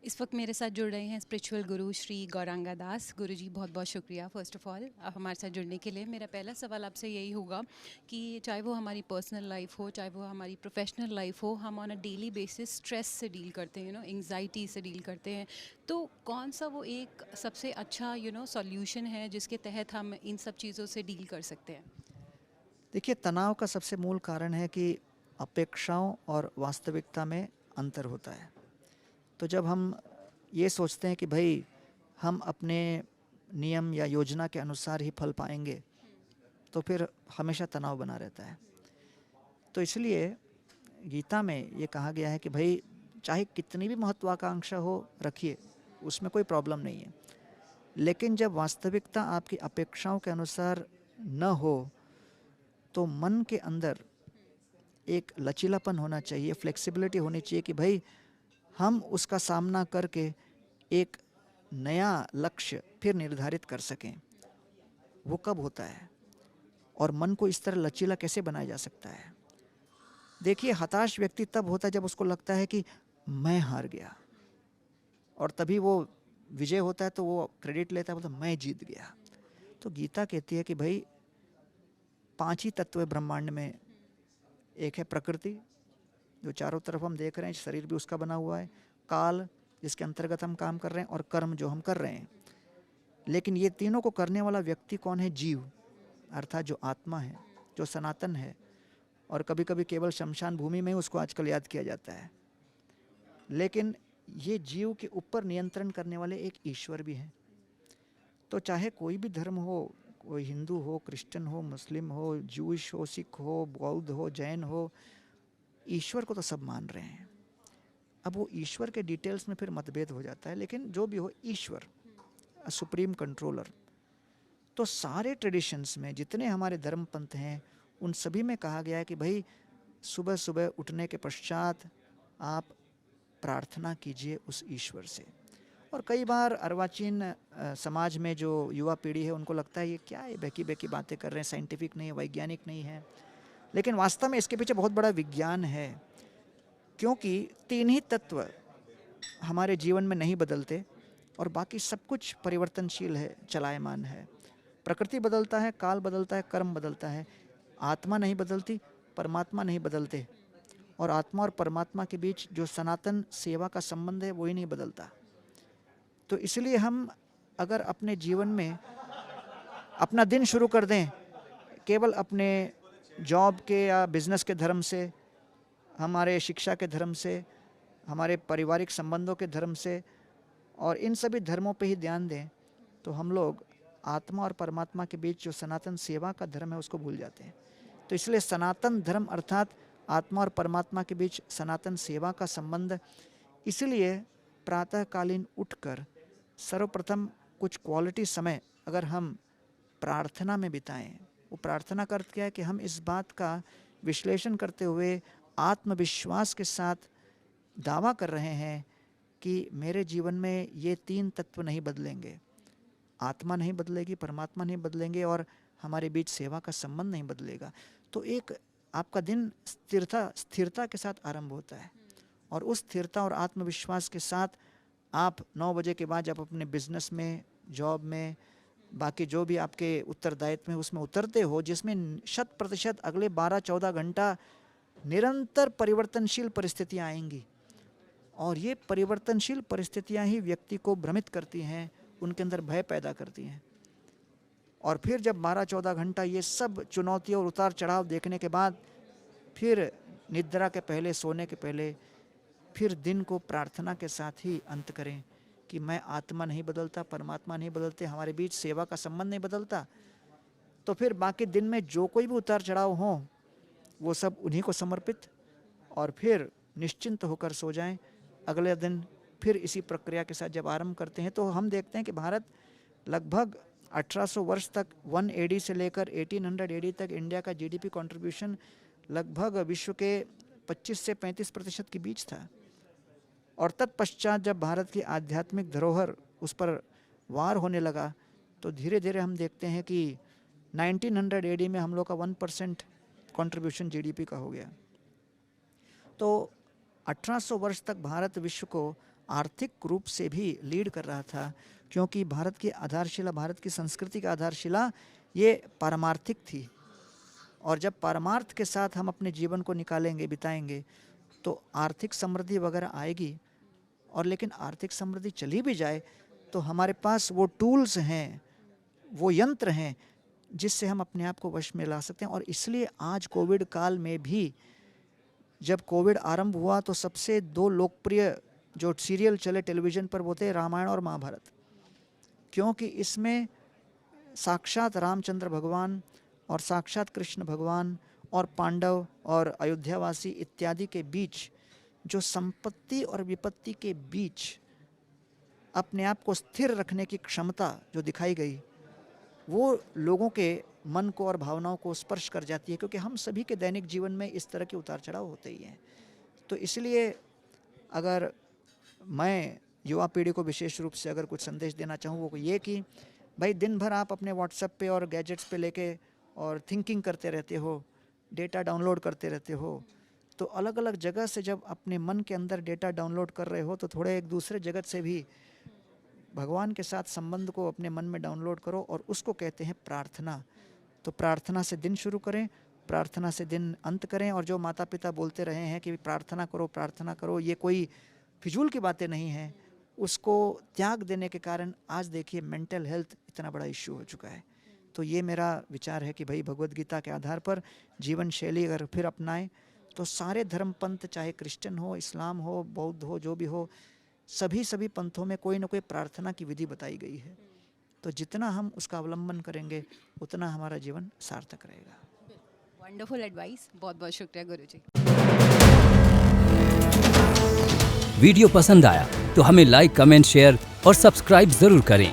इस वक्त मेरे साथ जुड़ रहे हैं स्पिरिचुअल गुरु श्री गौरांगा दास। गुरु जी बहुत बहुत शुक्रिया फ़र्स्ट ऑफ़ ऑल आप हमारे साथ जुड़ने के लिए। मेरा पहला सवाल आपसे यही होगा कि चाहे वो हमारी पर्सनल लाइफ हो, चाहे वो हमारी प्रोफेशनल लाइफ हो, हम on a daily basis stress से डील करते हैं, एंग्जाइटी से डील करते हैं। तो कौन सा वो एक सबसे अच्छा सॉल्यूशन है जिसके तहत हम इन सब चीज़ों से डील कर सकते हैं? देखिए, तनाव का सबसे मूल कारण है कि अपेक्षाओं और वास्तविकता में अंतर होता है। तो जब हम ये सोचते हैं कि भाई हम अपने नियम या योजना के अनुसार ही फल पाएंगे, तो फिर हमेशा तनाव बना रहता है। तो इसलिए गीता में ये कहा गया है कि भाई चाहे कितनी भी महत्वाकांक्षा हो, रखिए, उसमें कोई प्रॉब्लम नहीं है। लेकिन जब वास्तविकता आपकी अपेक्षाओं के अनुसार न हो, तो मन के अंदर एक लचीलापन होना चाहिए, फ्लेक्सिबिलिटी होनी चाहिए कि भाई हम उसका सामना करके एक नया लक्ष्य फिर निर्धारित कर सकें। वो कब होता है और मन को इस तरह लचीला कैसे बनाया जा सकता है? देखिए, हताश व्यक्ति तब होता है जब उसको लगता है कि मैं हार गया, और तभी वो विजय होता है तो वो क्रेडिट लेता है, बोलता मैं जीत गया। तो गीता कहती है कि भाई 5 ही तत्व है ब्रह्मांड में। एक है प्रकृति, जो चारों तरफ हम देख रहे हैं, शरीर भी उसका बना हुआ है। काल, जिसके अंतर्गत हम काम कर रहे हैं, और कर्म, जो हम कर रहे हैं। लेकिन ये तीनों को करने वाला व्यक्ति कौन है? जीव, अर्थात जो आत्मा है, जो सनातन है। और कभी कभी केवल शमशान भूमि में उसको आजकल याद किया जाता है। लेकिन ये जीव के ऊपर नियंत्रण करने वाले एक ईश्वर भी हैं। तो चाहे कोई भी धर्म हो, कोई हिंदू हो, क्रिश्चियन हो, मुस्लिम हो, जूश हो, सिख हो, बौद्ध हो, जैन हो, ईश्वर को तो सब मान रहे हैं। अब वो ईश्वर के डिटेल्स में फिर मतभेद हो जाता है, लेकिन जो भी हो, ईश्वर सुप्रीम कंट्रोलर। तो सारे ट्रेडिशंस में जितने हमारे धर्म पंथ हैं, उन सभी में कहा गया है कि भाई सुबह सुबह उठने के पश्चात आप प्रार्थना कीजिए उस ईश्वर से। और कई बार अर्वाचीन समाज में जो युवा पीढ़ी है, उनको लगता है ये क्या है, बेकी बेकी बातें कर रहे हैं, साइंटिफिक नहीं है, वैज्ञानिक नहीं है। लेकिन वास्तव में इसके पीछे बहुत बड़ा विज्ञान है। क्योंकि 3 ही तत्व हमारे जीवन में नहीं बदलते, और बाकी सब कुछ परिवर्तनशील है, चलायमान है। प्रकृति बदलता है, काल बदलता है, कर्म बदलता है। आत्मा नहीं बदलती, परमात्मा नहीं बदलते। और आत्मा और परमात्मा के बीच जो सनातन सेवा का संबंध है, वो ही नहीं बदलता। तो इसलिए हम अगर अपने जीवन में अपना दिन शुरू कर दें केवल अपने जॉब के या बिजनेस के धर्म से, हमारे शिक्षा के धर्म से, हमारे पारिवारिक संबंधों के धर्म से, और इन सभी धर्मों पे ही ध्यान दें, तो हम लोग आत्मा और परमात्मा के बीच जो सनातन सेवा का धर्म है उसको भूल जाते हैं। तो इसलिए सनातन धर्म अर्थात आत्मा और परमात्मा के बीच सनातन सेवा का संबंध। इसलिए प्रातःकालीन उठकर सर्वप्रथम कुछ क्वालिटी समय अगर हम प्रार्थना में बिताएं। वो प्रार्थना का अर्थ क्या है कि हम इस बात का विश्लेषण करते हुए आत्मविश्वास के साथ दावा कर रहे हैं कि मेरे जीवन में ये 3 तत्व नहीं बदलेंगे। आत्मा नहीं बदलेगी, परमात्मा नहीं बदलेंगे, और हमारे बीच सेवा का संबंध नहीं बदलेगा। तो एक आपका दिन स्थिरता के साथ आरंभ होता है। और उस स्थिरता और आत्मविश्वास के साथ आप 9 बजे के बाद जब अपने बिजनेस में, जॉब में, बाकी जो भी आपके उत्तरदायित्व में उसमें उतरते हो, जिसमें 100% अगले 12-14 घंटा निरंतर परिवर्तनशील परिस्थितियां आएंगी। और ये परिवर्तनशील परिस्थितियां ही व्यक्ति को भ्रमित करती हैं, उनके अंदर भय पैदा करती हैं। और फिर जब 12-14 घंटा ये सब चुनौतियां और उतार चढ़ाव देखने के बाद फिर निद्रा के पहले, सोने के पहले, फिर दिन को प्रार्थना के साथ ही अंत करें कि मैं आत्मा नहीं बदलता, परमात्मा नहीं बदलते, हमारे बीच सेवा का संबंध नहीं बदलता। तो फिर बाकी दिन में जो कोई भी उतार चढ़ाव हो, वो सब उन्हीं को समर्पित, और फिर निश्चिंत होकर सो जाएं। अगले दिन फिर इसी प्रक्रिया के साथ जब आरंभ करते हैं, तो हम देखते हैं कि भारत लगभग 1800 वर्ष तक 1 एडी से लेकर 1800 एडी तक इंडिया का जीडीपी कंट्रीब्यूशन लगभग विश्व के 25 से 35% के बीच था। और तत्पश्चात जब भारत की आध्यात्मिक धरोहर उस पर वार होने लगा, तो धीरे धीरे हम देखते हैं कि 1900 एडी में हम लोग का 1% कंट्रीब्यूशन जीडीपी का हो गया। तो 1800 वर्ष तक भारत विश्व को आर्थिक रूप से भी लीड कर रहा था, क्योंकि भारत की आधारशिला, भारत की संस्कृति का आधारशिला ये पारमार्थिक थी। और जब परमार्थ के साथ हम अपने जीवन को निकालेंगे, बिताएंगे, तो आर्थिक समृद्धि वगैरह आएगी। और लेकिन आर्थिक समृद्धि चली भी जाए तो हमारे पास वो टूल्स हैं, वो यंत्र हैं जिससे हम अपने आप को वश में ला सकते हैं। और इसलिए आज कोविड काल में भी, जब कोविड आरंभ हुआ तो सबसे 2 लोकप्रिय जो सीरियल चले टेलीविज़न पर वो थे रामायण और महाभारत, क्योंकि इसमें साक्षात रामचंद्र भगवान और साक्षात कृष्ण भगवान और पांडव और अयोध्यावासी इत्यादि के बीच जो संपत्ति और विपत्ति के बीच अपने आप को स्थिर रखने की क्षमता जो दिखाई गई, वो लोगों के मन को और भावनाओं को स्पर्श कर जाती है, क्योंकि हम सभी के दैनिक जीवन में इस तरह के उतार चढ़ाव होते ही हैं। तो इसलिए अगर मैं युवा पीढ़ी को विशेष रूप से अगर कुछ संदेश देना चाहूँ वो ये कि भाई दिन भर आप अपने व्हाट्सएप पे और गैजेट्स पे लेके और थिंकिंग करते रहते हो, डेटा डाउनलोड करते रहते हो, तो अलग अलग जगह से जब अपने मन के अंदर डेटा डाउनलोड कर रहे हो तो थोड़े एक दूसरे जगत से भी भगवान के साथ संबंध को अपने मन में डाउनलोड करो, और उसको कहते हैं प्रार्थना। तो प्रार्थना से दिन शुरू करें, प्रार्थना से दिन अंत करें। और जो माता पिता बोलते रहे हैं कि प्रार्थना करो, ये कोई फिजूल की बातें नहीं हैं, उसको त्याग देने के कारण आज देखिए मेंटल हेल्थ इतना बड़ा इश्यू हो चुका है। तो ये मेरा विचार है कि भाई भगवद गीता के आधार पर जीवन शैली अगर फिर अपनाएं तो सारे धर्म पंथ, चाहे क्रिश्चियन हो, इस्लाम हो, बौद्ध हो, जो भी हो, सभी पंथों में कोई ना कोई प्रार्थना की विधि बताई गई है। तो जितना हम उसका अवलंबन करेंगे उतना हमारा जीवन सार्थक रहेगा। वंडरफुल एडवाइस, बहुत बहुत शुक्रिया गुरुजी। वीडियो पसंद आया तो हमें लाइक, कमेंट, शेयर और सब्सक्राइब जरूर करें।